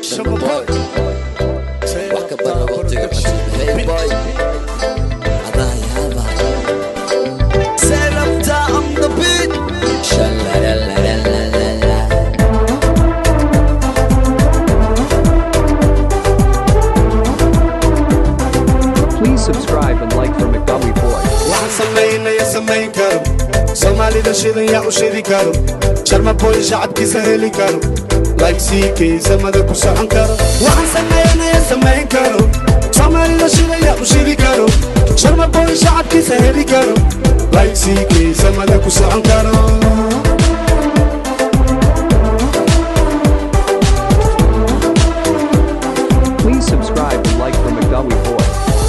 Sugar boy. Waka bara waqtiga cusub. Hey boy. Set up down on the beat. Sha-la-la-la-la-la-la. Please subscribe and like for McDowey Boy. waxaan samaynaya samayn karo soomaalida shidan yaa u shidi karo sharma boy shacabkiisa heli karo laygsiikiisa mada ku socon karo waxaan samaynaya samayn karo soomaalida shidan yaa u shidi karo sharma boy shacabkiisa heli karo laygsiikiisa mada ku socon karo Please subscribe and like for McDowey Boy.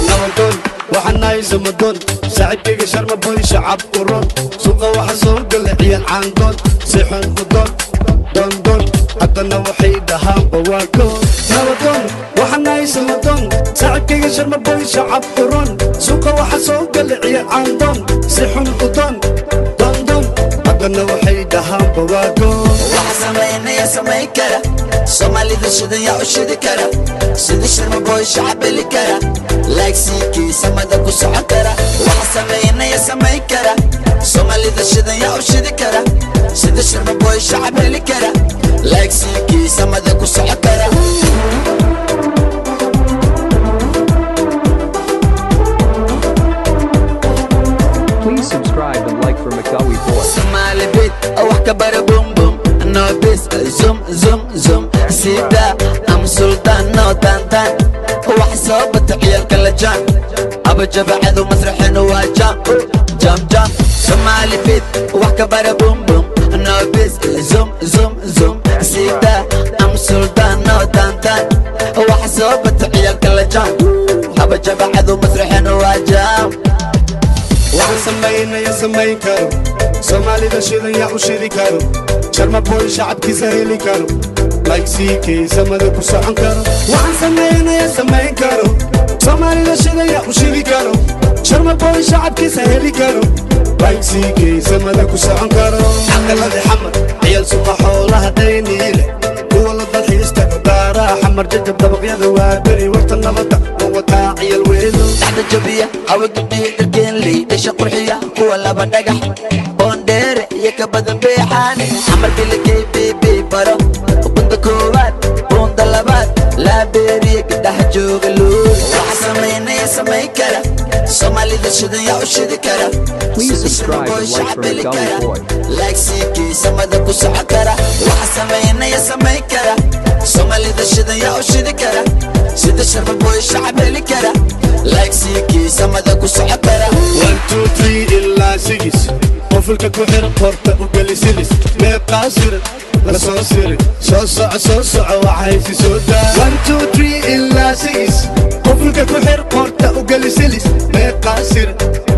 نمدون وحناي زمدون ساعدك شرم بوي شعب قرون سوقه وحصون قل عيال عندون سيحن خدون دون دون حتى نوحيد هام بواكون نمدون وحناي زمدون ساعدك شرم بوي شعب قرون سوقه وحصون قل عيال عندون سيحن خدون دون دون حتى نوحيد هام بواكون وحسمينا يا سميكرة Somali the shit ya ushidikara Sidi sharma boy shacbi likara Like siki samada ku socotara Waxa sameeyna ya sameykara Somali the shit ya ushidikara Sidi sharma boy shacbi likara Like siki samada ku socotara Please subscribe and like for McDowey Boy. Somali beat wax ka bara boom boom No bis zoom zoom zoom Sida am sultan no tantan wax soo batay kala jaan aba jabacadu masraxina waa jam jam jam Somali beat wax ka bara boom boom No bis zoom zoom zoom Sida am sultan no tantan wax soo batay kala jaan aba jabacadu masraxina waa jam waxaan samaynaya samayn karo soomaalida shidan yaa u shidi karo sharma boy shacabkiisa heli karo laygsiikiisa mada ku socon karo waxaan samaynaya samayn karo soomaalida shidan yaa u shidi karo sharma boy shacabkiisa heli karo laygsiikiisa mada ku socon karo caqaladi xamar ciyaal suqa xoolaha dayniile kuwa la dalxiista daaraha xamar jajab dabaqyada waa beri warta nabada wataa ciyaal weedo Taxda jabiya hawa gabdhihi dharkeen ley dhasha qurxiya kuwa laba dhagax boondheere iyo ka badan beexaani xamar bilakay bibi baro bunda koowaad bunda labaad laabeeriya gabdhaha jooga luul waxa samaynaya samayn kara soomaalida shidan yaa u shidi kara Please subscribe and like for McDowey Boy. like siikiisa mada ku socon kara waxa samaynaya samayn kara soomaalida shidan yaa u shidi kara sida sharma boy shacab heli kara like siikiisa mada ku socon kara 1 2 3 ilaa 6 qofulka ku xir qorta u gali silis meeb qaasirin la soo sirin soo soco waxaysi soo daa 1 2 3 ilaa 6 qofulka ku xir qorta u gali silis meeb qaasirin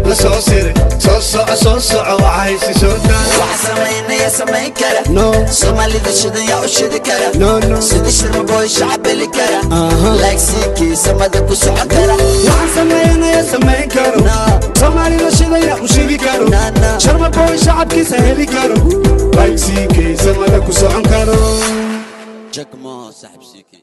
la soo sirin soo soco waxaysi soo daa waxa samaynaya samayn kara no soomaalida shidan yaa u shidi kara no no sida sharma boy shacab heli kara like siikiisa mada ku socon kara waxaan samaynaya samayn karo soomaalida shidan yaa u shidi karo sharma boy shacabkiisa heli karo laygsiikiisa mada ku socon karo Jack Mo saaxib siiki